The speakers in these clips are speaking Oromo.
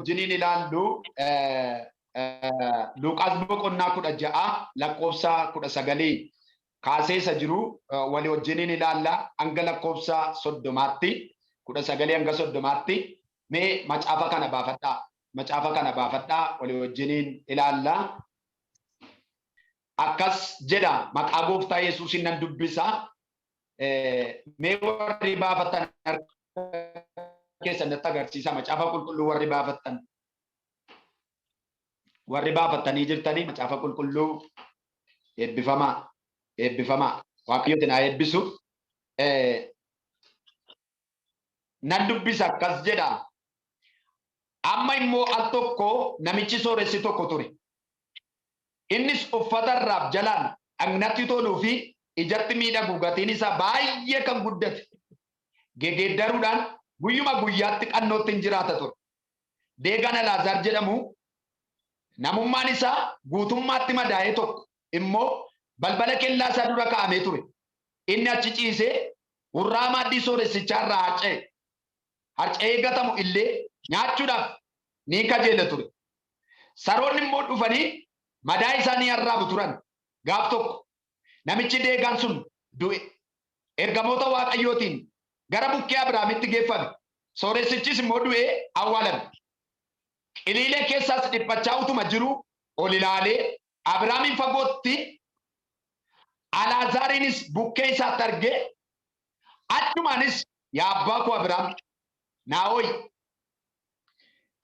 wajjiniin ilaallu Luqaas boqonnaa 16 lakkoofsa 19 kaasee isa jiru walii wajjiniin ilaalla hanga lakkoofsa 30tti 19 hanga 30tti mee macaafa kana baafadhaa walii wajjiniin ilaalla. Akkas jedha maqaa gooftaa Yesuusin nan dubbisa. Mee warri baafatan keessatti agarsiisa macaafa qulqulluu warri baafatanii jirtanii macaafa qulqulluu eebbifamaa waaqayyoon haa eebbisu. Nan dubbisa akkas jedha. Amma immoo al tokko namichi sooressi tokko ture. Innis uffata irraaf jalaan dhagnatti toluu fi ijatti miidhagu gatiin isaa baay'ee kan guddate geeddaruudhaan guyyuma guyyaatti qannootti hin jiraata ture. Deegaan Alaazaar jedhamu namummaan isaa guutummaatti madaa'ee tokko immoo balbala kellaa isaa dura kaa'amee ture. Inni achi ciisee hurraa maaddii sooressichaa irraa harca'ee gatamu illee nyaachuudhaaf ni kajeela ture. Saroonni immoo dhufanii madaa isaanii arraabu turan. Gaaf tokko namichi deegaan sun du'e. Ergamoota Waaqayyootiin gara bukkee Abrahaamitti geeffame. Sooressichis immoo du'ee awwaalame. Qiliilee keessaas dhiphachaa utuma jiru ol ilaalee Abrahaamin fagootti Alaazaariinis bukkee isaatti argee achumaanis yaa abbaa koo Abrahaam naa'ooyi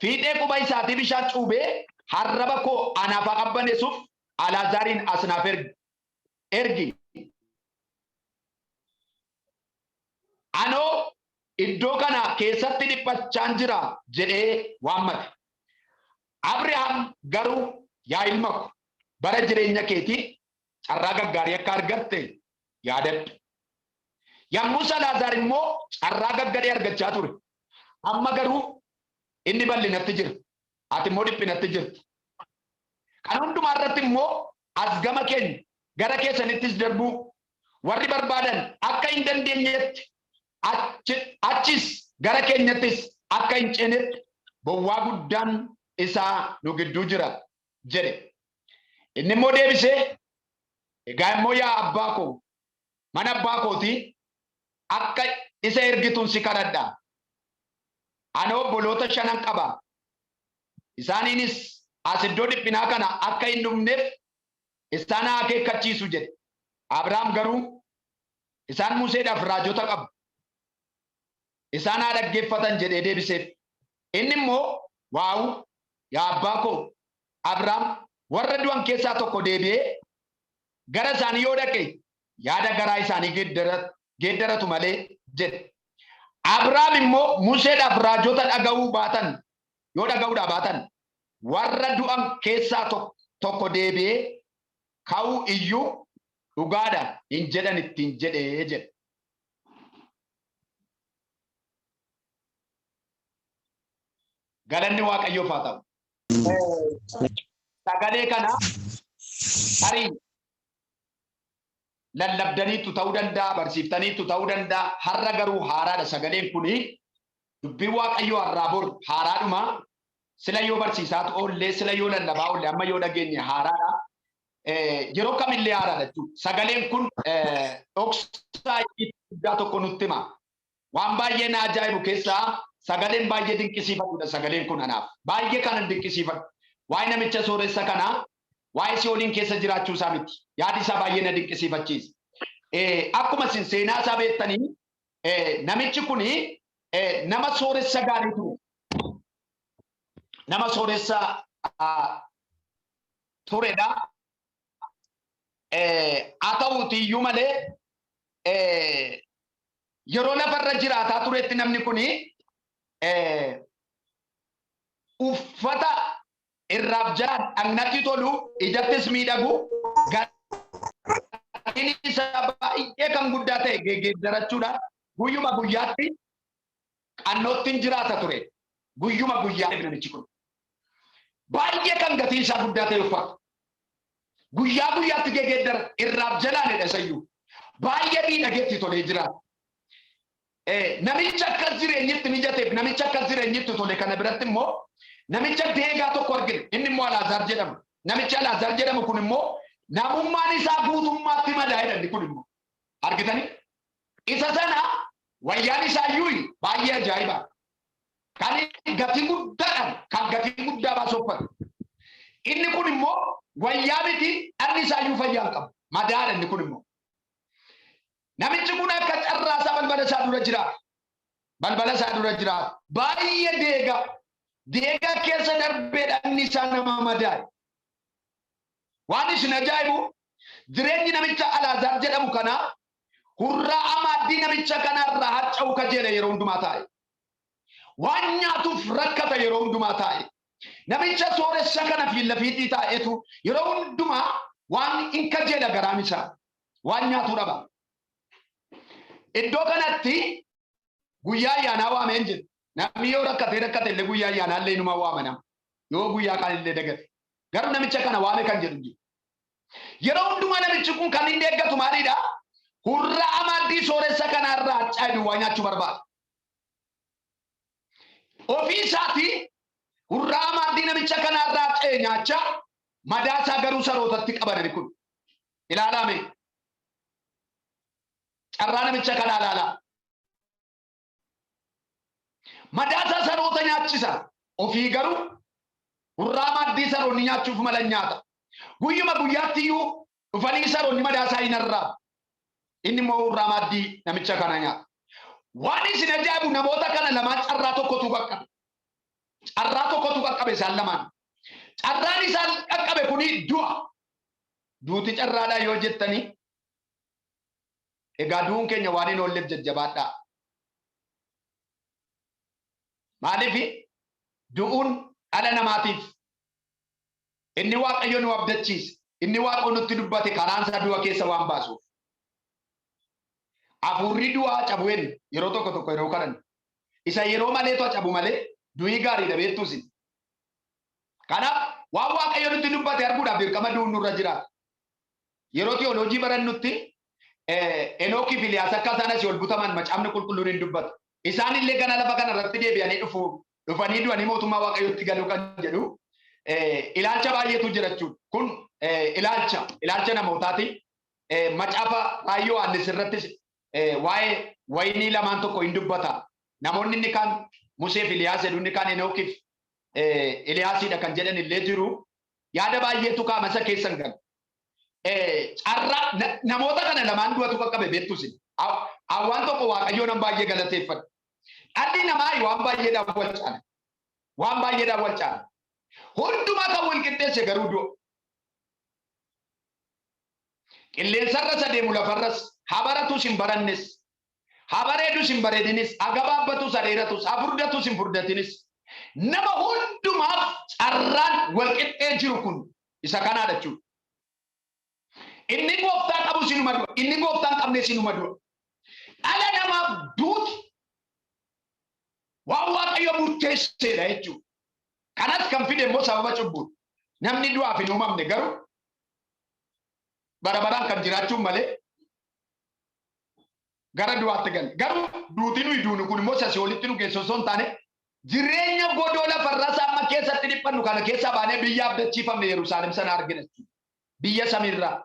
fiixee quba isaatii bishaan cuubee harraba koo anaaf qabbaneessuuf Alaazaariin as naaf ergi. Anoo iddoo kana keessatti dhiphachaan jira jedhee waammate. Abrahaam garuu yaa ilma ko bara jireenya keetii carraa gaggaarii akka argatte yaadadhu. Yommus Alaazaar immoo carraa gaggadee argachaa ture. Amma garuu inni bal'inatti jira. Ati immoo dhiphinatti jirti. Kan hundumaa irratti immoo as gama keenya gara keessanittis darbuu warri barbaadan akka hin dandeenyetti achis gara keenyattis akka hin ceenetti bowwaa guddaan isaa nu gidduu jira jedhe. Inni immoo deebisee egaa immoo yaa abbaa koo mana abbaa kootii akka isa ergituun si kadhadha. Ani obboloota 5 qaba. Isaaniinis as iddoo dhiphinaa kana akka hin dhumneef isaan akeekkachiisu jedhe. Abrahaam garuu isaan Museedhaaf raajota qabu. Isaan haa dhaggeeffatan jedhee deebiseef. Inni immoo waaw yaa abbaa koo Abrahaam warra du'an keessaa tokko deebi'ee gara isaanii yoo dhaqe yaada garaa isaanii geeddaratu malee jedhe. Abrahaam immoo Museedhaaf raajota dhaga'uudhaa baatan warra du'an keessaa tokko deebi'ee ka'uu iyyuu dhugaadha hin jedhan ittiin jedhee jedhe. Galanni Waaqayyoof haa ta'u. Sagalee kana tarii lallabdaniitu ta'uu danda'a, barsiiftaniitu ta'uu danda'a. Har'a garuu haaraadha sagaleen kuni. Dubbiin Waaqayyoo har'aa bor haaraadhuma. Sila yoo barsiisaatu oollee, sila yoo lallabaa oollee, amma yoo dhageenye haaraadha. Yeroo kamillee haaraadha jechuudha. Sagaleen kun dhoksaa guddaa tokko nutti hima. Waan baay'ee na ajaa'ibu keessaa sagaleen baay'ee dinqisiifadudha sagaleen kun anaaf. Baay'ee kanan dinqisiifadhu. Waa'ee namicha sooressa kanaa, waa'ee Si'ooliin keessa jiraachuu isaa miti. Yaadi isaa baay'ee na dinqisiifachiisa. Akkuma isin seenaa isaa beektanii namichi kuni nama sooressa gaarii ture. Nama sooressa turedha. Haa ta'uuti iyyuu malee yeroo lafarra jiraataa turetti namni kuni uffata irraaf jalaan dhagnatti tolu ijattis miidhagu gatiin isaa baay'ee kan guddaa ta'e geeddarachuudhaan guyyuma guyyaatti qannootti jiraata ture. Guyyuma guyyaatti namichi kun baay'ee kan gatiin isaa guddaa ta'e uffata. Guyyaa guyyaatti geeddara irraaf jalaanidha isayyuu. Baay'ee miidhageetti tolee jiraata. Namicha akkas jireenyitti mijateef namicha akkas jireenyitti tole kana biratti immoo namicha deegaa tokko argina. Inni immoo Alaazaar jedhama. Namicha Alaazaar jedhamu kun immoo namummaan isaa guutummaatti madaa'edha. Inni kun immoo argitanii isa sana wayyaan isaa iyyuu baay'ee ajaa'iba. Kan gatii guddaadhaan kan gatii guddaa baasoffatu. Inni kun immoo wayyaa miti dhalli isaa iyyuu fayyaa qabu. Madaa'edha inni kun immoo. Namichi kun akka carraasaa balbala isaa dura jiraata. Balbala isaa dura jiraata. Baay'ee deegaa. Deegaa keessa darbee dhalli isaa nama madaa'e. Waan isin ajaa'ibu jireenyi namicha Alaazaar jedhamu kanaa hurraa amaaddii namicha kanarraa harca'u kajeele yeroo hundumaa taa'e. Waan nyaatuuf rakkata yeroo hundumaa taa'e. Namicha sooressa kana fiillafiitii taa'etu yeroo hundumaa waan hin kajeela garaan isaa. Waan nyaatuu dhaba. Iddoo kanatti guyyaa ayyaanaa waameen jedhu. Namni yoo rakkate illee guyyaa ayyaanaa illee inuma waamana. Yoo guyyaa kaan illee dagate. Garuu namicha kana waame kan jedhu. Yeroo hundumaa namichi kun kan inni eeggatu maalidha? Hurraa amaaddii sooressa kanarraa harca'e waa nyaachuu barbaada. Ofii isaatii hurraa amaaddii namicha kanarraa harca'e nyaachaa madaasaa garuu sarootatti qaban kun. Ilaalame. Carraa namicha kanaa ilaalaa. Madaasaa saroota nyaachisa. Ofii garuu hurraa amaaddii saroonni nyaachuuf mala nyaata. Guyyuma guyyaatti iyyuu dhufanii saroonni madaasaa hin arraa. Inni immoo hurraa amaaddii namicha kana nyaata. Waan isin ajaa'ibu namoota kana lamaan carraa tokkotu qaqqabe. Carraa tokkotu qaqqabe isaan lamaan. Carraan isaan qaqqabe kuni du'a. Duuti carraadhaa yoo jettanii egaa du'uun keenya waan hin oolleef jajjabaadhaa. Maaliif du'uun dhala namaatiif inni Waaqayyo nu abdachiise. Inni Waaqayyo nutti dubbate karaan isaa du'a keessa waan baasuuf. Afuurri du'aa cabuun yeroo tokko yeroo kadhannu. Isa yeroo malee to'a cabu malee du'ii gaariidha beektuusi. Kanaaf waan Waaqayyo nutti dubbate arguudhaaf dirqama du'uun nurra jiraata. Yeroo teoloojii barannutti Enookii fi Eliyaas akka isaan asii ol butaman macaafni qulqulluun hin dubbatu. Isaan illee gana lafa kana irratti deebi'anii dhufanii du'anii mootummaa Waaqayyootti galuu kan jedhu ilaalcha baay'eetu jira jechuudha. Kun ilaalcha namootaati. Macaafa Raajii Yohaannis irrattis waa'ee waynii lamaan tokko hin dubbata. Namoonni inni kaan Musee fi Eliyaas jedhu inni kaan Enookii fi Eliyaasidha kan jedhan illee jiru. Yaada baay'eetu kaama isa keessan galu. Carraa namoota kana lamaan du'atu qaqqabe beektuusi. Waan tokko Waaqayyoo nan baay'ee galateeffadha. Dhalli namaa waan baay'eedhaan wal caala. Waan baay'eedhaan wal caala. Hundumaa kan wal qixxeesse garuu du'a. Qilleensarras adeemu lafarras haa baratus hin barannes haa bareedus hin bareedinis haa gabaabbatus haa dheeratus haa furdatus hin furdatinis nama hundumaaf carraan wal qixxee jiru kun isa kanaadha jechuudha. Inni gooftaa qabu sinuma du'a. Inni gooftaa hin qabne sinuma du'a. Dhala namaaf duuti waan Waaqayyo murteesseedha jechuudha. Kanas kan fide immoo sababa cubbuudha. Namni du'aaf hin uumamne garuu bara baraan kan jiraachuun malee gara du'aatti galle. Garuu duuti nuyi duunu kun immoo sasii olitti nu geessu osoo hin taane jireenya godoo lafarraa amma keessatti dhiphannu kana keessaa baanee biyya abdachiifamne Yerusaalem sana argina. Biyya samiirraa.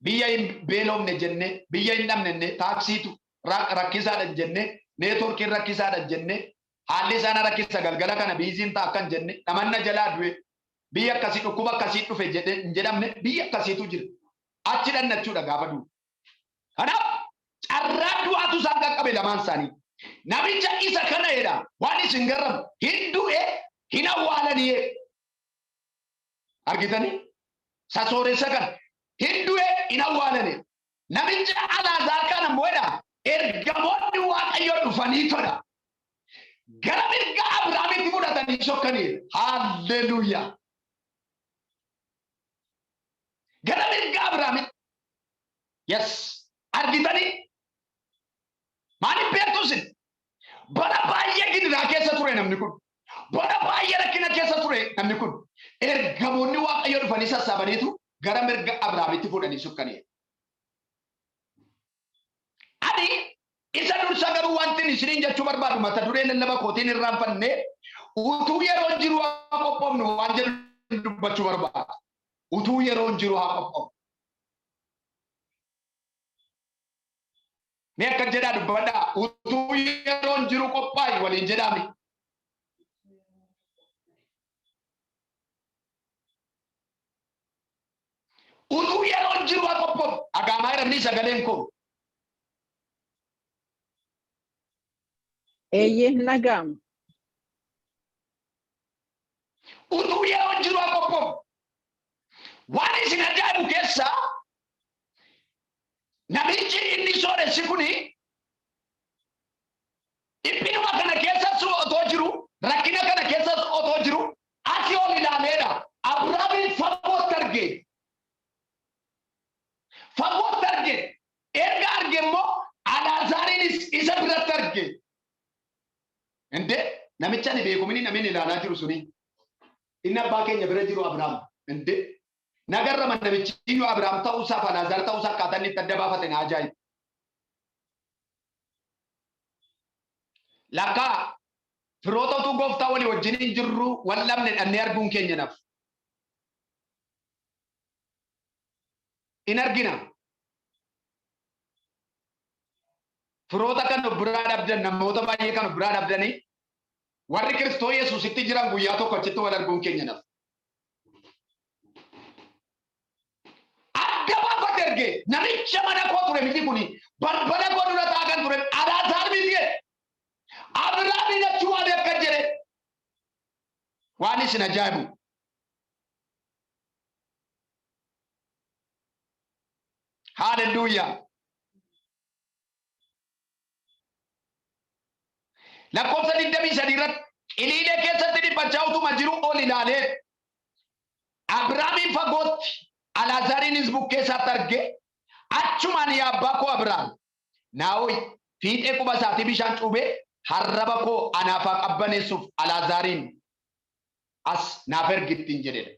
Biyya hin beelofne jenne, biyya hin dhabne taaksiitu rakkisaadha jenne, neetworkiin rakkisaadha jenne, haalli sana rakkisa galgala kana biiziin ta'a kan jenne, namanna jalaa du'e, biyya akkasii dhukkuba akkasii dhufe hin jedhamne biyya akkasiitu jira. Achi dhannachuudha gaafa du'u. Kanaaf carraa du'aatu isaan qaqqabe lamaan isaanii. Namicha isa kana jedha waan isin garramu hin du'e hin awwaalanii. Argitanii? Sasooressa kana. Hindu'e hin awwaalane. Namicha Alaazaar kana immoo ergamoonni Waaqayyoo dhufanii tola. Gara mirga Abrahaamitti fudhatanii sokkanii. Haalleluuyaa. Gara mirga Abrahaamitti. Yes. Argitanii? Maaliif beektuusin? Bara baay'ee gidiraa keessa ture namni kun. Bara baay'ee rakkina keessa ture namni kun. Ergamoonni Waaqayyoo dhufanii sassaabaniitu gara mirga Abrahaamitti fudhanii sokkanii. Ani isa dursa garuu wanti isiniin jechuu barbaadu mata duree lallaba kootiin irraanfanne utuu yeroon jiru haa qophoofnu waan jedhu dubbachuu barbaada. Utuu yeroon jiru haa qophoofnu. Mee akka jedhaa dubbadhaa utuu yeroon jiru qophaa'i waliin jedhaami. Utuu yeroon jiru haa qophoofnu. Agaamaa jedhamni sagaleen koo. Eeyyee nagaama. Utuu yeroon jiru haa qophoofnu. Waan isin ajaa'ibu keessaa namichi inni sooressi kuni dhiphinuma kana keessas otoo jiru rakkina kana keessas otoo jiru asii ol ilaaleedha. Abrahaamin fagootti arge. Fagootti arge. Erga arge immoo Alaazaariinis isa biratti arge. Inde namicha ni beekumini namni ilaalaa jiru suni. Inni abbaa keenya bira jiru Abrahaam. Inde nagarra man namichi iyyuu Abrahaam ta'uusaa fi Alaazaar ta'uusaa akkaataa inni itti adda baafate na ajaa'iba. Lakkaa firoota utuu gooftaa walii wajjin hin jirru wal dhabne dhannee arguun keenya naaf. In argina. Firoota kan of biraa dhabdan namoota baay'ee kan of biraa dhabdanii warri Kiristoo Yesuusitti jiran guyyaa tokko achitti wal arguun keenya naaf. Namicha mana koo ture miti kuni balbala koo dura taa'an ture Alaazaar miti Abrahaamin achuma akka jedhe waan isin ajaa'ibu. Haaleluyyaa. Lakkoofsa 23 irratti iliilee keessatti dhiphachaa utuma jiru ol ilaalee Abrahaamin fagootti Alaazaariinis bukkeessaatti arge achumaan yaa abbaa koo Abrahaam naa'oy fiixee quba isaatii bishaan cuubee harraba koo anaaf haa qabbaneessuuf Alaazaariin as naaf ergittiin jedhedha.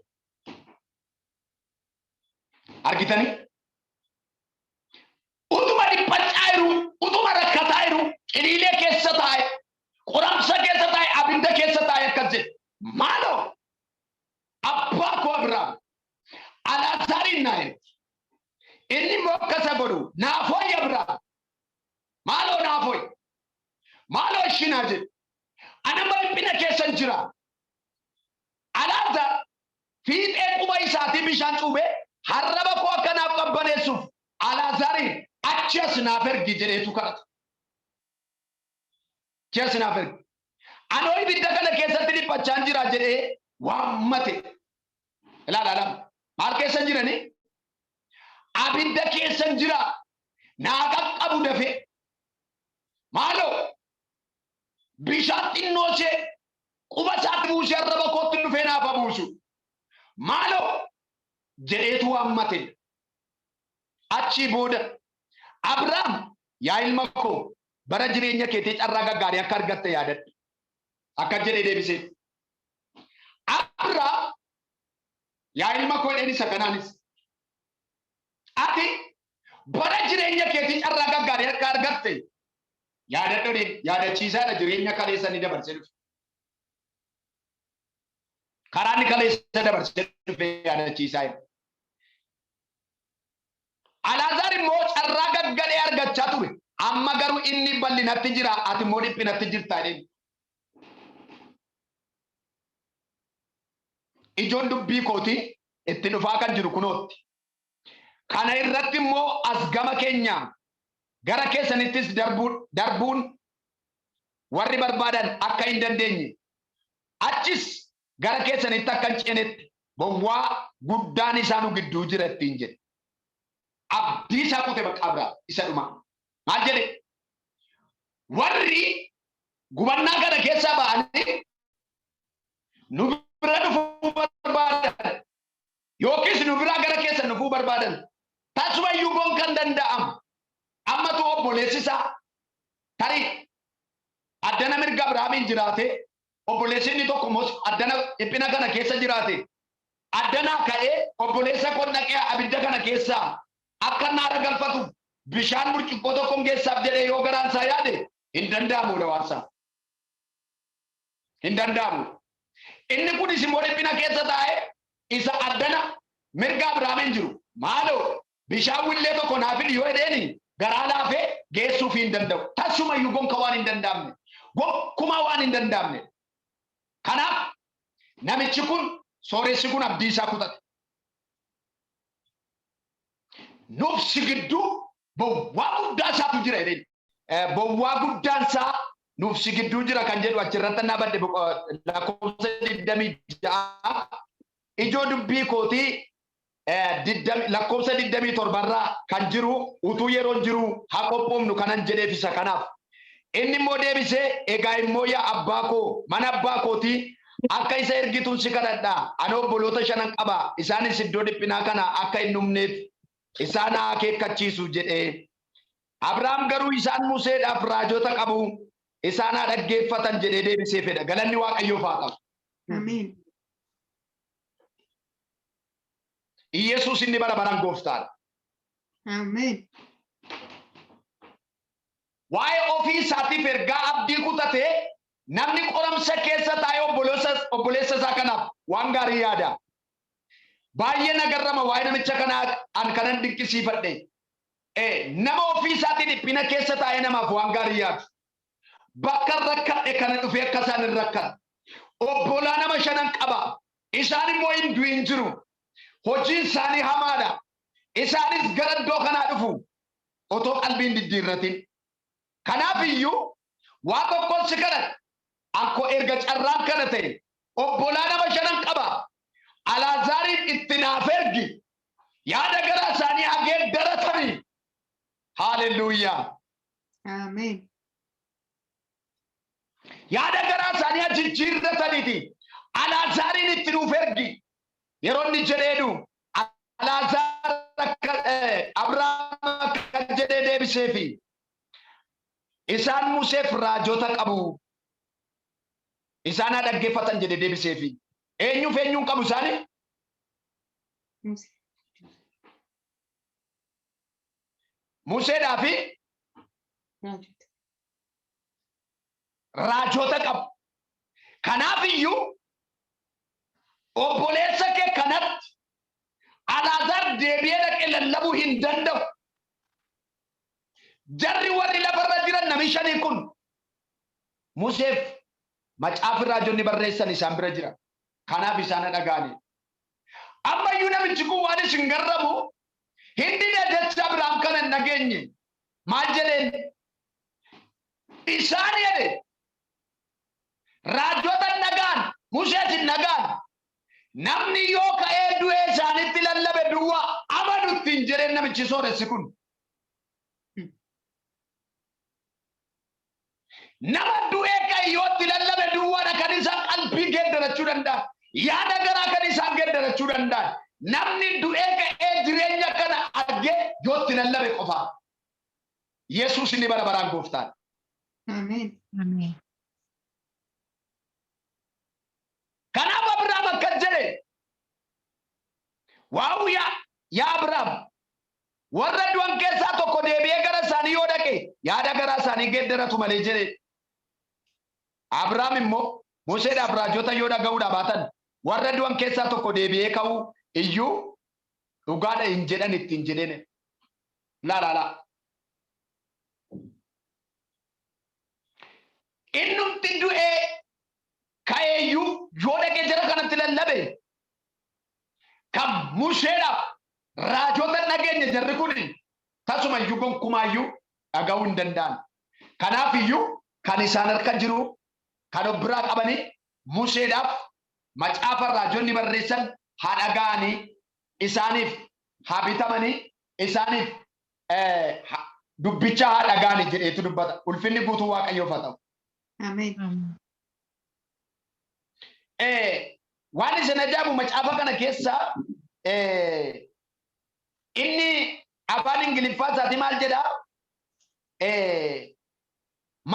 Argitanii? Utuma dhiphachaa jiru, utuma rakkataa jiru, iliilee keessa taa'e, qoramsa keessa taa'e, abidda keessa taa'e akkas jedhe. Maaloo abbaa koo Abrahaam Alaazaariin naa ergi. Inni immoo akkasa godhu naafooyi Abrahaam. Maaloo naafooyi. Maaloo ishinaa jedhe. Anama dhiphina keessan jira. Alaazaar fiixee quba isaatii bishaan cuubee harraba koo akka naaf qabbaneessuuf Alaazaariin achi as naaf ergi jedheetu kadhata. Achi as naaf ergi. Anoo ibidda kana keessatti dhiphachaan jira jedhee waammate. Ilaala. Maal keessa jirani? Abidda keessa jira. Naa qaqqabu dafee. Maaloo bishaan xinnoo ishee quba isaatti buusee arraba kootti dhufee naaf buusu. Maaloo jedheetu waammate. Achii booda Abrahaam yaa ilma koo bara jireenya keetii carraa gaggaarii akka argatte yaadadhu. Akka jedhee deebisee. Abrahaam yaa ilma koo jedheen isa kanaanis. Ati bara jireenya keetii carraa gaggaarii akka argatte yaadadhu yaadachiisaadha jireenya kaleessa ni dabarsee dhufe. Karaa inni kaleessa dabarsee dhufe yaadachiisaa jira. Alaazaar immoo carraa gaggalee argachaa ture. Amma garuu inni bal'inatti jira. Ati immoo dhiphinatti jirta jedheen. Ijoon dubbii kootii itti dhufaa kan jiru kunootti. Kana irratti immoo as gama keenya gara keessanittis darbuun warri barbaadan akka hin dandeenye achis gara keessanitti akka hin ceenetti bowwaa guddaan isaanu gidduu jira ittiin jedhe. Abdii isaa kute bakka Abrahaam isa dhuma. Maal jedhe? Warri gubannaa kana keessaa ba'anii nu bira dhufuu barbaadan yookiis nu biraa gara keessan dhufuu barbaadan tasumayyuu goon kan danda'amu ammatu obboleessi isaa tarii addana mirga Abrahaamiin jiraate obboleessi inni tokko mos addana dhiphina kana keessa jiraate addanaa ka'ee obboleessa koo dhaqee abidda kana keessaa akka naara galfatu bishaan burcuqqoo tokkoon geessaaf jedhee yoo garaan isaa yaade hin danda'amudha waan isaa. Hin danda'amu. Inni kun isin dhiphina keessa taa'e isa addana mirga Abrahaamin jiru. Maaloo bishaan willee tokko naaf fidi yoo jedheeni garaa laafee geessuuf hin danda'u. Tasumayyuu gonka waan hin danda'amne. Gonkumaa waan hin danda'amne. Kanaaf namichi kun sooressi kun abdii isaa kutate. Nufsi gidduu bowwaa guddaa isaatu jira jedheen. Bowwaa guddaan isaa nufsi gidduu jira kan jedhu achirratti na badde lakkoofsa 26 ijoo dubbii kootii lakkoofsa 27 irraa kan jiru utuu yeroon jiru haa qophoofnu kanan jedheef isa kanaaf. Inni immoo deebisee egaa immoo yaa abbaa koo mana abbaa kootii akka isa ergituun si kadhadhaa. Ani obboloota 5 qaba. Isaanis iddoo dhiphinaa kana akka hin dhumneef isaan haa akeekkachiisu jedhee. Abrahaam garuu isaan Museedhaaf raajota qabu. Isaan haa dhaggeeffatan jedhee deebisee fedha. Galanni Waaqayyoof haa ta'u. Ameen. Yesuus inni bara baraan gooftaadha. Ameen. Waa'ee ofii isaatiif ergaa abdii kutatee namni qoramsa keessa taa'ee obboleessa isaa kanaaf waan gaarii yaada. Baay'ee nagarrama waa'ee namicha kanaa an kanan dinqisiifadhe. Nama ofii isaatiin dhiphina keessa taa'ee namaaf waan gaarii yaadu. Bakka rakkadhe kana dhufee akka isaan hin rakkan. Obbolaa nama 5 qaba. Isaan immoo hin du'in jiru. Hojiin isaanii hamaadha. Isaanis gara iddoo kanaa dhufu otoo qalbiin diddiirratin. Kanaaf iyyuu waa tokkoon si kadhadha. Akkoo erga carraan kana ta'e obbolaa nama 5 qaba. Alaazaariin itti naaf ergi. Yaada garaa isaanii hagee daratanii. Haaleluyyaa. Ameen. Yaada garaa isaanii jijjiirrataniiti. Alaazaariin itti nuuf ergi. Yeroo inni jedheedhu Alaazaar Abrahaam akka jedhee deebiseefi isaan Museef raajota qabu. Isaan haa dhaggeeffatan jedhee deebiseefi. Eenyuun qabu isaanii? Museedhaa fi raajota qabu. Kanaaf iyyuu obboleessa kee kanatti Alaazaar deebi'ee dhaqee lallabuu hin danda'u. Jarri warri lafarra jiran nami 5 kun Museef macaafa raajonni barreessan isaan bira jira. Kanaaf isaan dhagaani. Ammayyuu namichi kun waan isin garramu hindi jecha Abrahaam kana hin dhageenye. Maal jedheen? Isaan jedhe raajota dhagaan Museetiin dhagaan. Namni yoo ka'ee du'ee isaanitti lallabe duwwaa amanutti hin jedheen namichi sooressi kun. Nama du'ee ka'e yoo itti lallabe duwwaadha kan isaan qalbii geeddarachuu danda'a. Yaada garaa kan isaan geeddarachuu danda'a. Namni du'ee ka'ee jireenya kana argee yoo itti lallabe qofa. Yesuus inni bara baraan gooftaan. Ameen. Ameen. Kanaaf Abrahaam akkas jedhe. Waaw yaa Abrahaam warra du'an keessaa tokko deebi'ee gara isaanii yoo dhaqe yaada garaa isaanii geeddaratu malee jedhe. Abrahaam immoo Museedhaaf raajota yoo dhaga'uudhaa baatan warra du'an keessaa tokko deebi'ee ka'uu iyyuu dhugaadha hin jedhan ittiin jedheen. Laa. Innumti du'ee ka'eeyyuu yoo dhaqee jara kanatti lallabe kan Museedhaaf raajota dhageenya jarri kun tasumayyuu gonkumaayyuu dhaga'uu hin danda'an. Kanaaf iyyuu kan isaan harka jiru kan of biraa qabanii Museedhaaf macaafa raajonni barreessan haa dhaga'anii isaaniif haa bitamanii isaaniif dubbicha haa dhaga'anii jedheetu dubbata. Ulfinni guutuu Waaqayyoof haa ta'u. Ameen. Waan isin ajaa'ibu macaafa kana keessa inni afaan Ingiliffaa isaati maal jedhaa?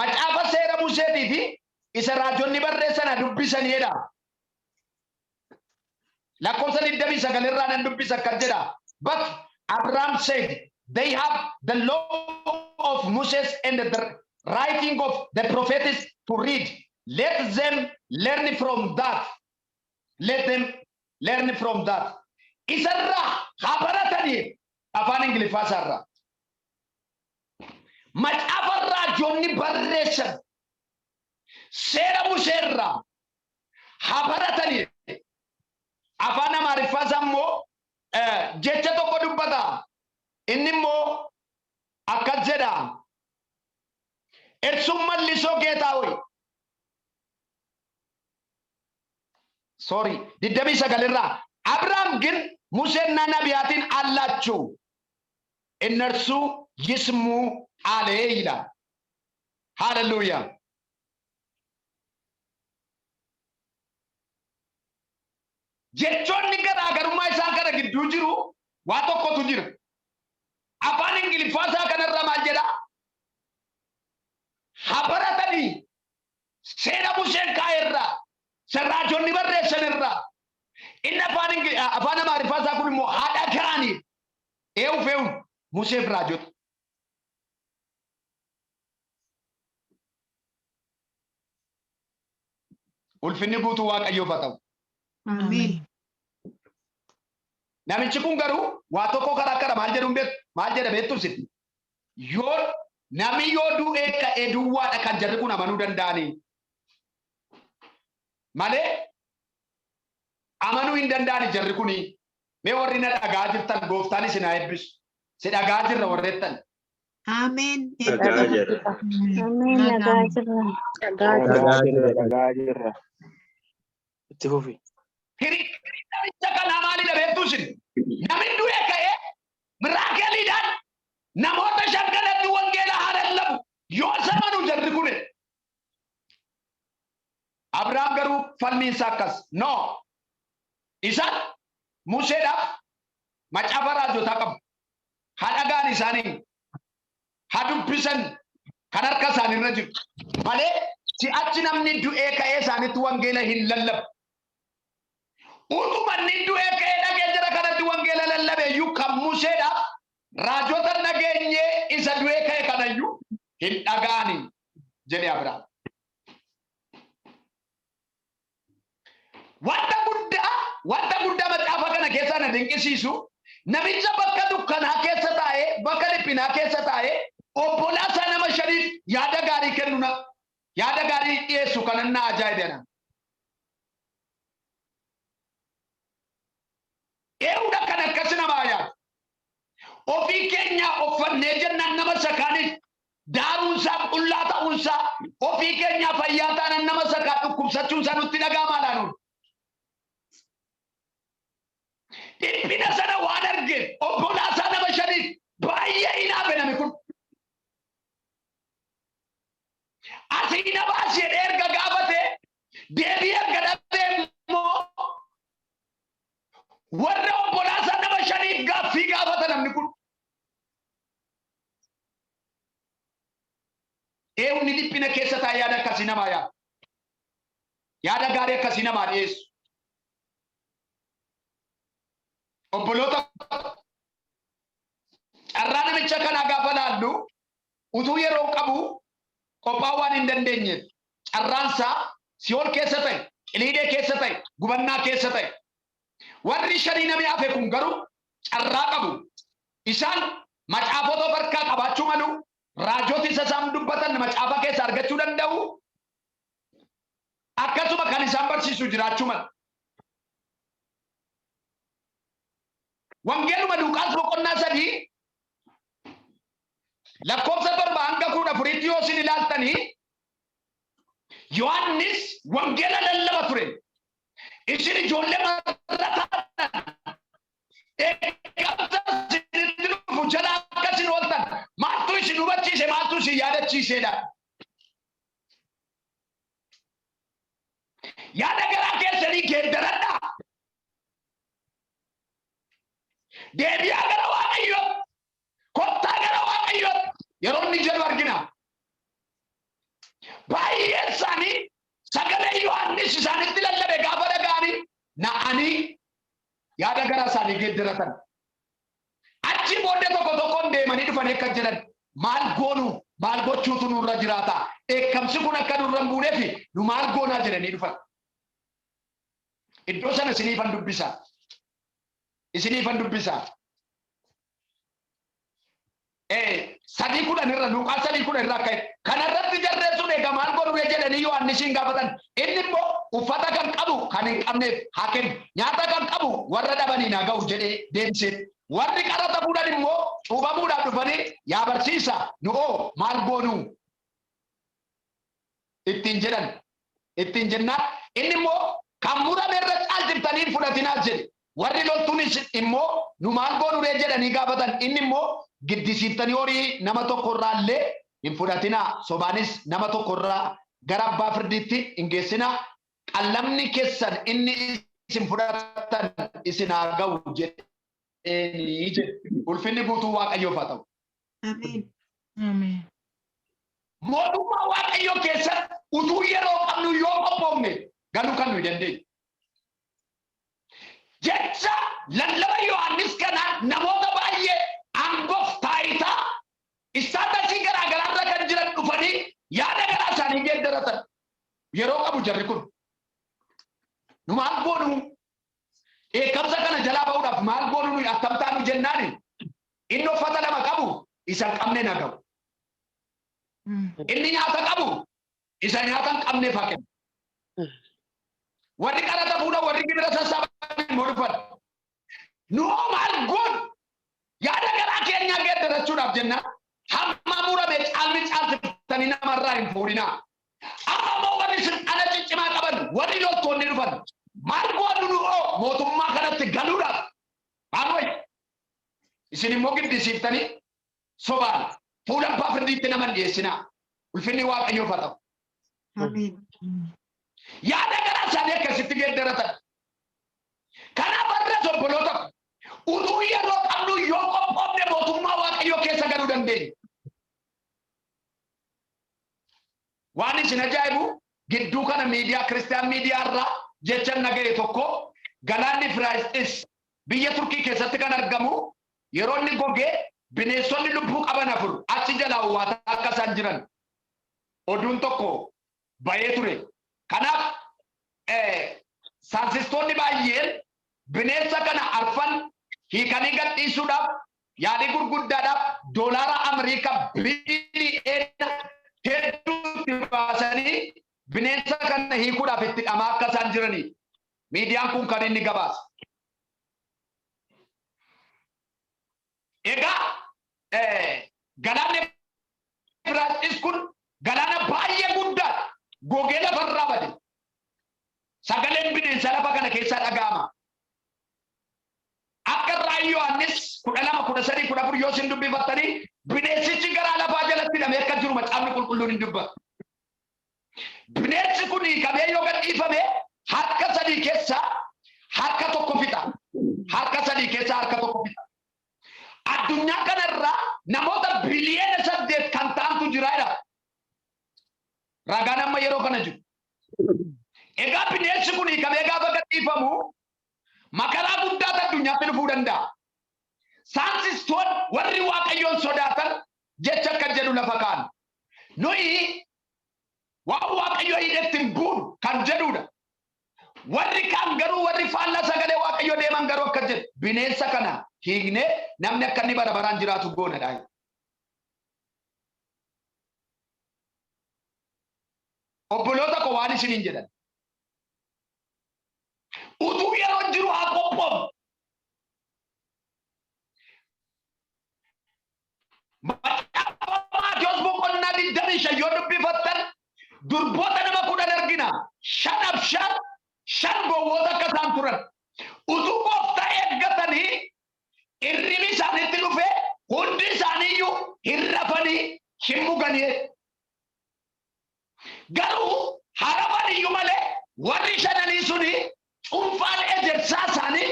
Macaafa seera Museetii fi isa raajonni barreessan dubbisanii jedha. Lakkoofsa 29 irraa nan dubbisa akkas jedha. But Abraham said, they have the law of Moses and the writing of the prophets to read. Let them learn from that. Let them learn from that. Isarra habaratani afaan Ingiliffaa sarra. Macaafarraa joonni barreessan seera Museerraa habaratani afaan Amaariffaa immoo jecha tokko dubbata. Inni immoo akkas jedha. Ersummaan lisoo geetaawi. Sorry, diddabii sagalirraa. Abrahaam ግን ሙሴና ነቢያትን አላቸው እነርሱ ይስሙ አለ ይላል። ሃሌሉያ። jechoonni garaagarummaa isaan kana gidduu jiru waa tokkotu jira. Afaan Ingiliffaa isaa kanarra maal jedha? Habaratanii seera Museen kaa'erraa sarraajonni barreessanirraa inni afaan Amaariffaa isaa kun immoo haadha kaanii fe'uun Museef raajota. Ulfinni guutuu Waaqayyoof haa ta'u. Ameen. Namichi kun garuu waa tokko karaa kara maal jedha beektu sitti. Yoo namni yoo du'ee ka'ee duwwaadha kan jarri kun amanuu danda'anii. Malee amanuu hin danda'ani jarri kuni. Mee warri na dhagaa jirtan gooftaan isin haa eebbisu. Si dhagaa jirra warreettan. Ameen. Dhagaa jirra. Ameen. Dhagaa jirra. Itti fufi. Namicha kana maalidha beektu isin? Namni du'ee ka'ee miraakeliidhaan namoota shaggalatti wangeela haa lallabu. Yoo samanuu jarri kuni. Abrahaam garuu falmiinsa akkas. No. Isaan Museedhaaf macaafa raajotaa qabu. Haa dhagaan isaanii. Haa dubbisan kan harka isaaniirra jiru. Malee si'achi namni du'ee ka'ee isaanitti wangeela hin lallabu. Utuma inni du'ee ka'ee dhagee jira kanatti wangeela lallabe iyyuu kan Museedhaaf raajota nageenyee isa du'ee ka'e kanayyuu hin dhagaani jedhe Abrahaam. Wanta guddaa macaafa kana keessaa na dinqisiisu namicha bakka dukkanaa keessa taa'ee bakka dhiphinaa keessa taa'ee obbolaa isaa nama shaniif yaada gaarii kennuna yaada gaarii dhiyeessu kanan na ajaa'ibana. Eewudha kan akkas namaa yaadu. Ofii keenya uffannee jennaan nama sakaaniif daaruunsaa qullaa ta'uunsaa ofii keenya fayyaa taanan nama sakaa dhukkubsachuunsaa nutti dhaga'amaadhaan oolu. Dhiphina sana waan argeef obbolaa isaa nama shaniif baay'ee hinaafe nami kun. Asii na baasee erga gaafatee deebii erga dhabee immoo warra obbolaa isaa nama shaniif gaaffii gaafata namni kun. Eewni dhiphina keessa taa'ee yaada akkasii namaa yaadu. Yaada gaarii akkasii namaa dhiyeessu. Obboloota carraa namicha kanaa gaafa laallu utuu yeroo qabu qophaa waan hin dandeenyeef carraansaa Si'ool keessa ta'e, Qiliidee keessa ta'e, gubannaa keessa ta'e. Warri shanii namni hafe kun garuu carraa qabu. Isaan macaafota of harkaa qabaachuu malu raajota isa isaan dubbatan macaafa keessa argachuu danda'u. Akkasuma kan isaan barsiisu jiraachuu malu. Wangeeluma Luqaas boqonnaa 3 lakkoofsa 7 hanga 14 yoo isin ilaaltanii Yohaannis wangeela lallaba ture. Isin ijoollee marrataan eegamsa isinitti dhufu jala akkasin ooltan maaltu isin hubachiise maaltu isin yaadachiisedha. Yaada garaa keessanii geeddaradhaa. Deebi'aa gara Waaqayyoo kottaa gara Waaqayyoo yeroo inni jedhu argina. Baay'een isaanii sagalee Yohaannis isaanitti lallabe gaafa dhaga'anii na'anii yaada garaa isaanii geeddaratan. Achi booddee tokko tokkoon deemanii dhufanii akka jedhan maal goonu maal gochuutu nurra jiraata. Eekkamsi kun akka nurra hin buuneefi nu maal goonaa jedhanii dhufan. Iddoo sana isiniifan dubbisa. Isiniifan dubbisa. Sadii kudhan irra Luqaas 3:10 irraa ka'e. Kanarratti jarreessuun egaa maal godhu jedhanii Yohaannisiin gaafatan. Inni immoo uffata kan qabu kan hin qabneef haa kennu. Nyaata kan qabu warra dhabaniin haa ga'u jedhee deebisee. Warri qaraxa fuudhan immoo cuubamuudhaaf dhufanii yaa barsiisa nu'oo maal goonu ittiin jedhan. Ittiin jennaan inni immoo kan murame irra caalchiftanii fudhatinaa jedhe. Warri loltuunis immoo nu maal goonu jedhanii gaafatan. Inni immoo giddisiiftanii horii nama tokkorraa illee hin fudhatinaa. Sobaanis nama tokkorraa gara abbaa firdiitti hin geessinaa. Qallamni keessan inni isin fudhatan isin haa ga'u jedhe. Ulfinni guutuu Waaqayyoof haa ta'u. Ameen. Mootummaa Waaqayyoo keessatti utuu yeroo qabnu yoo qophoofne galuu kan nuyi dandeenyu. Jecha lallaba Yohaannis kana namoota baay'ee aangoof taayitaa istaatashii garaagaraarra kan jiran dhufanii yaada garaa isaanii geeddaratan yeroo qabu jarri kun. Nu maal goonu eekkamsa kana jalaa ba'uudhaaf maal goonu nuyi akkam taanu jennaani inni uffata lama qabu isa hin qabne na ga'u. Inni nyaata qabu isa nyaata hin qabneef haa kennu. Warri qaraxa fuudhan warri gibira sassaaban immoo dhufan. Nu maal goonu yaada garaa keenya geeddarachuudhaaf jennaan hamma murame caalmi caalchiftanii namarraa hin fuudhinaa. Amma immoo warri silxana ciccimaa qaban warri loltoonni dhufan. Maal goonu nu'oo mootummaa kanatti galuudhaaf maal wayya isin immoo giddisiiftanii sobaan fuula abbaa firdiitti nama hin dhiyeessinaa. Ulfinni Waaqayyoof haa ta'u. Yaada garaa isaanii akkasitti geeddaratan. Kanaaf warras obboloota utuu yeroo qabnu yoo qophoofne mootummaa Waaqayyoo keessa galuu dandeenya. Waan isin ajaa'ibu gidduu kana miidiyaa Kiristiyaan miidiyaa irraa jecha nagahee tokko galaanni Firaayisxis biyya Turkii keessatti kan argamu yeroo inni gogee bineensonni lubbuu qaban 4 achi jalaa uwwataa akka isaan jiran oduun tokko bahee ture. Kanaaf saayintistoonni baay'een bineensa kana arfan hiikanii gadhiisuudhaaf yaadii gurguddaadhaaf doolaara Ameerikaa biliyoona hedduutti baasanii bineensa kana hiikuudhaaf itti dhamaa akka isaan jiranii miidiyaan kun kan inni gabaasa. Egaa galaanni Firaayisxis kun galaana baay'ee guddaadha. Gogee lafarraa bade. Sagaleen bineensa lafa kana keessaa dhaga'ama. Akka raayii Yohaannis 12:13-14 yoo isin dubbifattanii bineensichi garaa lafaa jalatti hidhamee akka jiru macaafni qulqulluun hin dubbatu. Bineensi kun hiikamee yoo gadhiifame harka 3 keessaa harka tokko fixa. Harka 3 keessaa harka tokko fixa. Addunyaa kanarraa namoota biliyoona 8 kan ta'antu jiraadha. Ragaan amma yeroo kana jiru. Egaa bineensi kun hiikamee gaafa gadhiifamu makaraa guddaa addunyaatti dhufuu danda'a. Saayintistoonni warri Waaqayyoon sodaatan jecha akka jedhu lafa kaan. Nuyi waan Waaqayyoo hidhetti hin buunu kan jedhudha. Warri kaan garuu warri faallaa sagalee Waaqayyoo deeman garuu akka jedhu bineensa kana hiiknee namni akka inni bara baraan jiraatu goonadha. Obboloota koo waan isiniin jedhan. Utuu yeroo jiru haa qophoofnu. Macaafa Maatiyos boqonnaa 25 yoo dubbifattan durboota nama 10 argina. 5 gowwoota akka isaan turan. Utuu gooftaa eeggatanii hirribi isaaniitti dhufe hundi isaaniiyyuu hin rafanii hin muganii. Garuu harafaniyyuu malee warri 5 suni cuunfaan ejersaa isaanii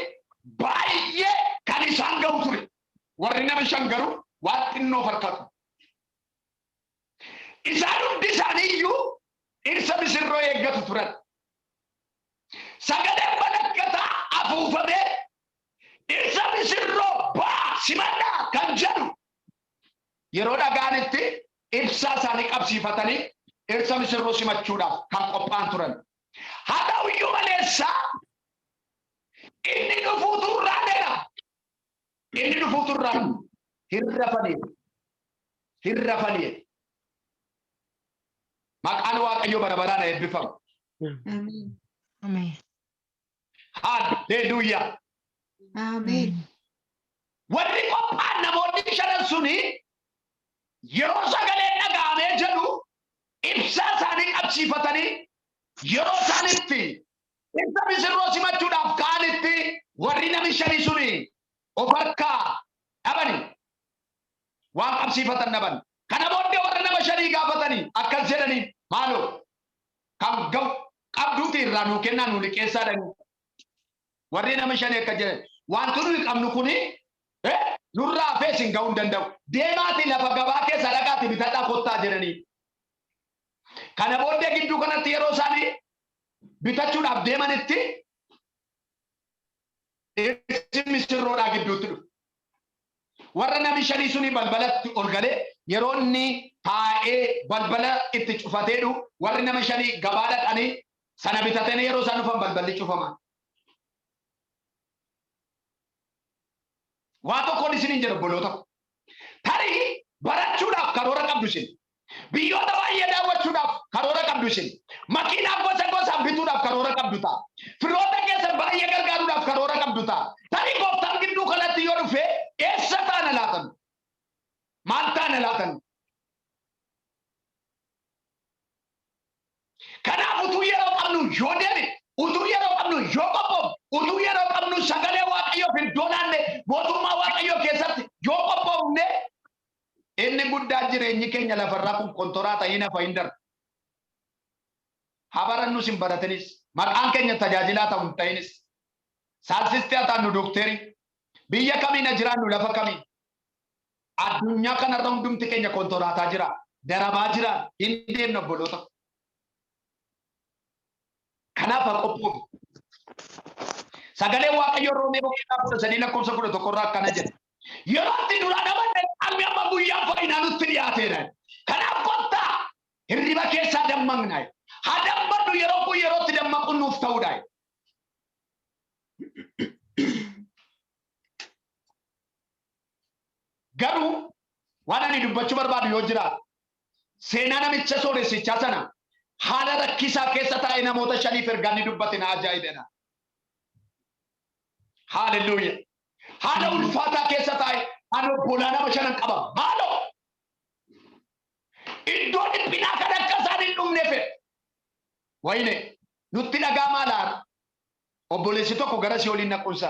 baay'ee kan isaan ga'u ture. Warri nama 5 garuu waan xinnoo farkatu. Isaan hundi isaaniiyyuu dhirsa misirroo eeggatu turan. Sagaleen malakkataa afuufamee dhirsa misirroo baa simadhaa kan jedhu yeroo dhaga'anitti ibsaa isaanii qabsiifatanii dhirsa misirroo simachuudhaaf kan qophaa'an turan. Haa ta'u iyyuu maleessaa inni dhufuutu irraadheedha. Inni dhufuutu irraa hin rafanii. Maqaan Waaqayyoo bara baraan eebbifamu. Ameen. Ameen. Haalleluuyaa. Ameen. Warri qophaa'an namoonni shanan suni yeroo sagaleen dhaga'amee jedhu ibsaa isaanii qabsiifatanii yeroo isaanitti dhirsa misirroo simachuudhaaf ka'anitti warri nami shanii suni of harkaa dhabani waan qabsiifatan dhaban. Kana booddee warra nama shanii gaafatanii akkas jedhanii maaloo kan ga'u qabduuti irraa nuu kennaa nuu liqeessaa dhani. Warri nama shanii akka jedhan wanti nuyi qabnu kuni nurraa hafee isin ga'uu hin danda'u. Deemaati lafa gabaa keessa dhaqaati bitadhaa kottaa jedhanii. Kana booddee gidduu kanatti yeroo isaanii bitachuudhaaf deemanitti dhirsi misirroodhaa gidduutti dhufu. Warra nami shanii suni balbalatti ol galee yeroo inni taa'ee balbala itti cufateedhu warri nama shanii gabaa dhaqanii sana bitatanii yeroo isaan dhufan balballi cufaman. Waa tokkoon isiniin jedhu obboloota. Tarii barachuudhaaf karoora qabdu isin. Biyyoota baay'ee daawwachuudhaaf karoora qabdu isin. Makiinaa gosa gosaan bituudhaaf karoora qabdu ta'a. Firoota keessan baay'ee gargaaruudhaaf karoora qabdu ta'a. Tarii gooftaan gidduu kanatti yoo dhufe eessa taana laatan? Maal taana laatan? Kanaaf utuu yeroo qabnu yoo deeme, utuu yeroo qabnu yoo qophoofne, utuu yeroo qabnu sagalee Waaqayyoof iddoo laanne mootummaa Waaqayyoo keessatti yoo qophoofne inni guddaa jireenyi keenya lafarraa kun kontoraa ta'ee nafa hin darbu. Haa barannus hin baratanis maqaan keenya tajaajilaa ta'u hin ta'inis saalsistee haa taanu dookterii biyya kamiin jiraannu lafa kamiin addunyaa kanarra hundumti keenya kontoraataa jira darabaa jira hin deemne obboloota. Kanaaf haa qophoofnu. Sagalee Waaqayyoo Roomee boqonnaa 13:11 irraa akkana jedha. Yeroo itti duraa namoonni qalbii amma guyyaa fayyinaa nutti dhiyaateera. Kanaaf kottaa hirriba keessaa dammaqnaa. Haa dammaqnu yeroo kun yerootti dammaqu nuuf ta'uudha. Garuu waan ani dubbachuu barbaadu yoo jiraatu seenaa namicha sooressichaa sana haala rakkisaa keessa taa'ee namoota shaniif ergaa inni dubbate na ajaa'ibedha. Hallelujah. Haala ulfaataa keessa taa'ee ani obbolaa nama shanan qaba. Maaloo iddoo dhiphinaa kan akka isaan hin dhumne fedhe. Wayine nutti dhagaa maalaan obboleessi tokko gara si waliin naquunsa.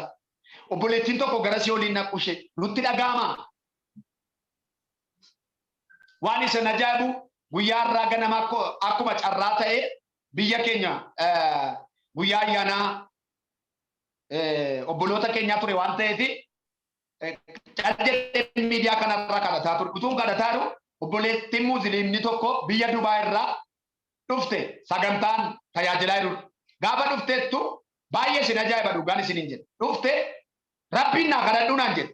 Obboleettiin tokko gara si waliin naquushe nutti dhagaamaa. Waan isa ajaa'ibu guyyaa irraa ganama akkuma carraa ta'ee biyya keenya guyyaa ayyaanaa obboloota keenyaa ture waan ta'eef callee miidiyaa kanarraa kadhataa ture. Utuun kadhataa jiru obboleettiin Musliimni tokko biyya Dubaay irraa dhufte sagantaan tajaajilaa jiru. Gaafa dhufteettu baay'ee isin ajaa'iba dhugaan isin hin jedhe. Dhufte rabbiin naa kadhadhu naan jedhe.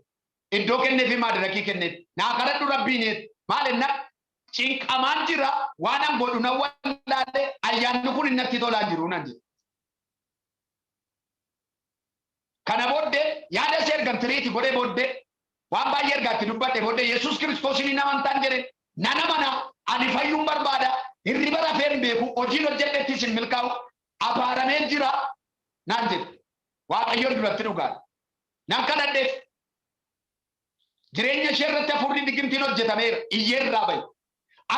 Iddoo kenneefi maadirakii kenneef naa kadhadhu rabbiin maal enna cinqamaan jira waan an godhu na wallaalee ayyaanni kun innatti tolaa jiru naan jedhe. Kana booddee yaada ishee ergan tiriiti godhee booddee waan baay'ee ergaatti dubbadhe booddee Yesuus Kiristoosiin hin amantaan jedhe nana mana ani fayyuun barbaada hirriba rafee hin beeku hojiin hojjedhettis hin milkaa'u abaaramee jira naan jedhe. Waaqayyoon duratti dhugaadha. Nan kadhadheef jireenya ishee irratti hafuurri digimtiin hojjetameera iyyee irraa bahe.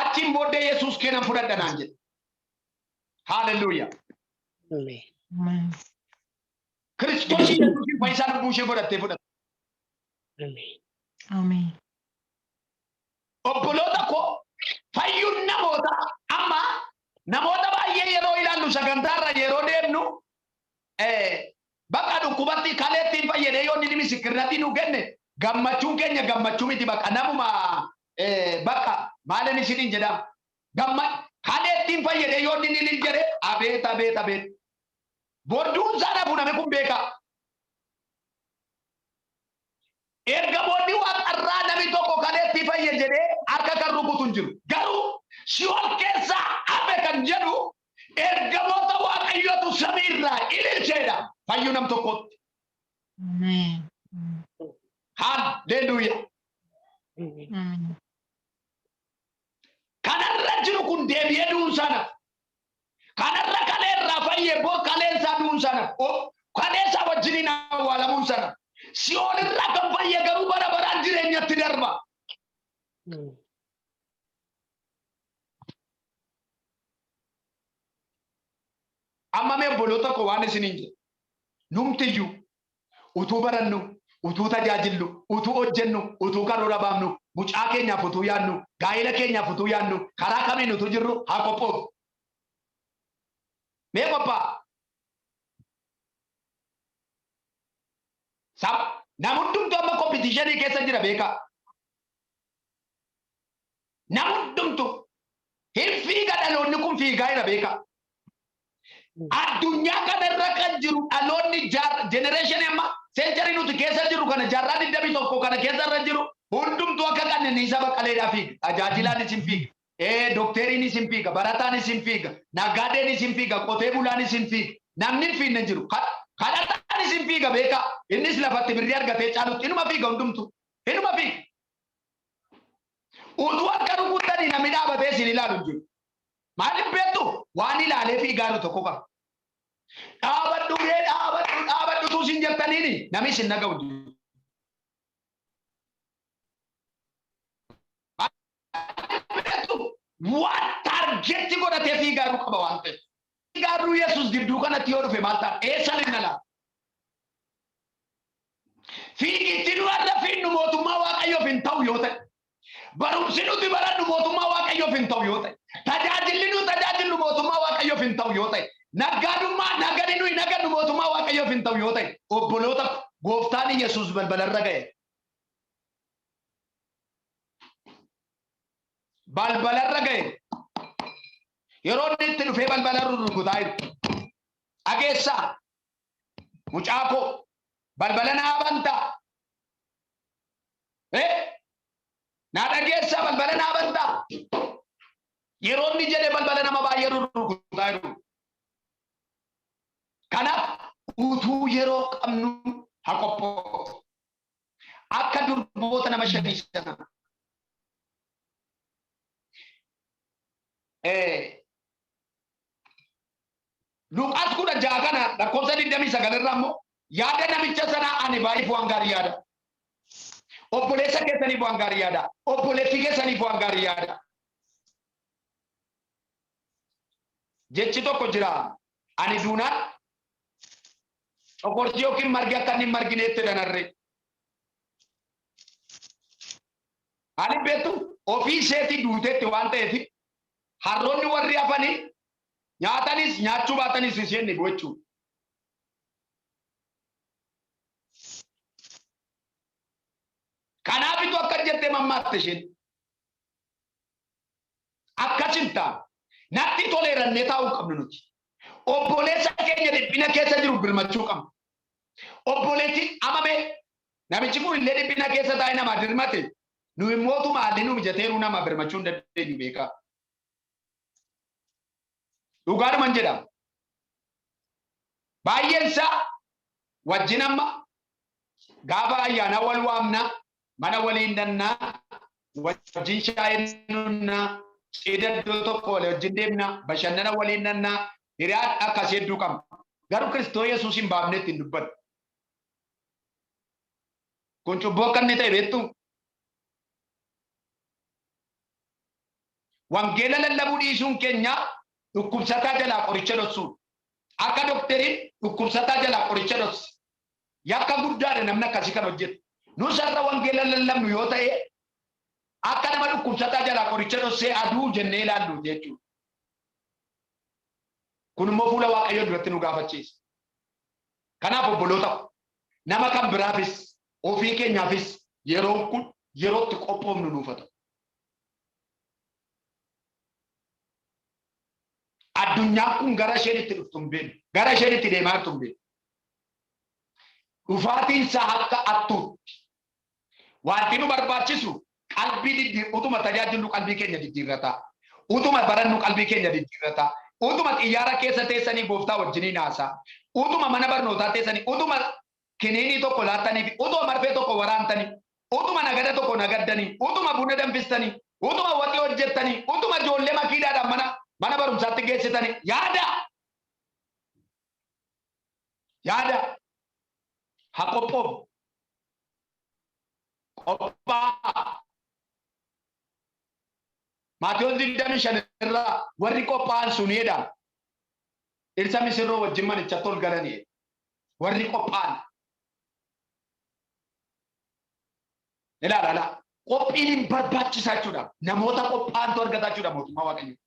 Achiin booddee Yesuus kennan fudhadha naan jedhe. Hallelujah. Amen. Kiristoos Yesuusin fayyisaa lubbuu ishee godhattee fudhatte. Amen. Obboloota koo fayyuun namoota amma namoota baay'ee yeroo ilaallu sagantaarra yeroo deemnu bakka dhukkubatti kaleettiin fayyadee yoo inni misikirratti nu kenne gammachuun keenya gammachuu miti bakka namuma bakka maalin isiniin jedhama kaleettiin fayyadee yoo inni hin jedhe abeet abeet abeet boodduun sana fuudhame kun beeka. Erga booddi waaqarraa namni tokko kaleettii fayyadee akka kan rukutu hin jiru. jiru. Garuu Si'ool keessa hafe kan jedhu ergamoota Waaqayyootu samiirraa ililcheedha. Fayyuu nam tokkotti. Amen. Hallelujah. Amen. Kanarra jiru kun deebi'ee du'uun sana. Kanarra kaleerraa fayyee bor kaleensaa du'uun sana. Kaleessaa wajjiniin awwaalamuun sana. Si'ool irraa kan fayyee garuu bara baraan jireenyatti darba. Amma mee obboloota koo waan isiniin jedhu. Numtiyyuu utuu barannu, utuu tajaajillu, utuu hojjennu, utuu karoora baafnu, mucaa keenyaaf utuu yaadnu, gaa'ela keenyaaf utuu yaadnu, karaa kamiin utuu jirru haa qophoofu. Mee qophaa'a. Nam hundumtu amma kompitishinii keessa jira beekaa. Nam hundumtu hin fiiga dhaloonni kun fiigaa jira beekaa. Addunyaa kanarra kan jiru dhaloonni generation amma century nuti keessa jiru kana jaarraa 21 kana keessa irra jiru hundumtu akka qananiisa Baqqaleedhaa fiiga. Tajaajilaan isin fiiga. Doktariin isin fiiga. Barataan isin fiiga. Naggaadeen isin fiiga. Qotee bulaan isin fiiga. Namni hin fiinne jiru. Kadhataan isin fiiga beekaa. Innis lafatti birrii argatee caalutti inuma fiiga hundumtu. Inuma fiiga. Utuu akka rukuttanii namni dhaabatee isin ilaalu jiru. Maaliif beektu? Waan ilaalee fiigaa tokko qaba. Dhaabadhu tuu isin jettaniini namni isin dhaga'u jiru. Waan taargeetti godhatee fiigaa qaba waan ta'eef. Fiigaa Yesuus gidduu kanatti yoo dhufe maal ta'a? Eessan hin ala? Fiigitti nu adda fiinnu mootummaa Waaqayyoof hin ta'u yoo ta'e. Barumsi nuti barannu mootummaa Waaqayyoof hin ta'u yoo ta'e. Tajaajilli nu tajaajilu mootummaa Waaqayyoof hin ta'u yoo ta'e. Nagadi nuyi nagadnu mootummaa Waaqayyoof hin ta'u yoo ta'e. Obboloota gooftaan Yesuus balbalarra ga'e. Balbalarra ga'e. Yeroo inni itti dhufee balbalarra rukutaa jiru. Dhageessaa. Mucaa koo balbala naa bantaa. Naa dhageessaa balbala naa bantaa. Yeroo inni jedhe balbala nama baay'ee rukutaa jiru. Kanaaf utuu yeroo qabnu haa qophoofu. Akka durboota nama shanii sana. Luqaas 16 kana lakkoofsa 29 irraa immoo yaada namicha sanaa ani baay'ee bu'aan gaarii yaada. Obboleessa keessanii bu'aan gaarii yaada. Obboleetti keessanii bu'aan gaarii yaada. Jechi tokko jira. Ani duunaan okortii yookiin margi akka inni margineetti danarre. Ani beektu ofii isheetii duuteetti waan ta'eef harroonni warri hafanii nyaatanis nyaachuu baatanis isheen ni gochuu. Kanaafitu akka jettee mammaatte isheen. Akkasin ta'a. Natti toleerannee taa'uu qabnu nuti. Obboleessa keenya dhiphina keessa jiru birmachuu qabna. Obboleetti amame namichi kun illee dhiphina keessa taa'ee nama dirmate nu mootummaa haalli nu mijateeruu nama birmachuu hin dandeenyu beekaa. Dhugaadhuman jedhama. Baay'een isaa wajjin amma gaafa ayyaana wal waamna mana waliin dannaa wajjin shaayii nunnaa cidha iddoo tokko wajjin deemna bashannana waliin dannaa hiriyaan akkas hedduu qabna. Garuu Kiristoos Yesuus hin baafnetti hin dubbatu. Kun cubbuu akka inni ta'e beektu. Wangeela lallabuu dhiisuun keenya dhukkubsataa jalaa qoricha dhoksuudha. Akka doktariin dhukkubsataa jalaa qoricha dhoksa. Yakka guddaadha namni akkasii kan hojjetu. Nus har'a wangeela lallabnu yoo ta'e akka nama dhukkubsataa jalaa qoricha dhoksee aduu jennee ilaallu jechuudha. Kun immoo fuula Waaqayyoo duratti nu gaafachiisa. Kanaaf obboloota nama kan biraafis ofii keenyaafis yeroon kun yerootti qophoofnu nuuf ta'u. Addunyaan kun gara isheen itti dhuftu hin beeknu. Gara isheen itti deemaa jirtu hin beeknu. Dhufaatiin isaa akka attuutti. Wanti nu barbaachisu qalbii diddiirrata. Utuma tajaajilu qalbii keenya diddiirrata. Utuma barannu qalbii keenya diddiirrata. Utuma xiyyaara keessa teessanii gooftaa wajjiniin haasaa. Utuma mana barnootaa teessanii. Utuma kiniinii tokko laattanii. Utuma marfee tokko waraantanii. Utuma nagada tokko nagaddanii. Utuma buna danfistanii. Utuma waxii hojjettanii. Utuma ijoollee makiidhaadhaan mana barumsaatti geessitanii. Yaada. Haa qophoofu. Qophaa'a. Maatiyyoos 25 irraa warri qophaa'an suniidha. Dhirsa misirroo wajjin manichatti ol galanii. Warri qophaa'an. Ilaala. Qophiin barbaachisaa jechuudha. Namoota qophaa'antu argataa jechuudha mootummaa Waaqayyoo.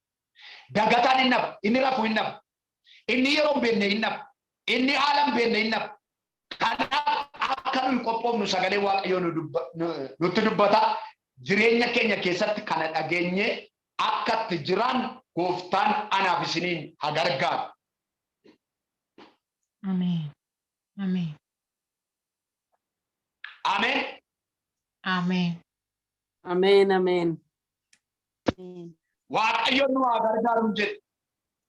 Dagataan hin nafu. Inni rafuu hin nafu. Inni yeroo hin beekne hin nafu. Inni haala hin beekne hin nafu. Kanaaf akka nuyi qophoofnu sagalee Waaqayyoo nutti dubbata. Jireenya keenya keessatti kana dhageenye akka itti jiran gooftaan anaaf isiniin haa gargaaru. Ameen. Ameen. Ameen. Ameen. Ameen. Ameen. Waaqayyo nu haa gargaaru jedhe.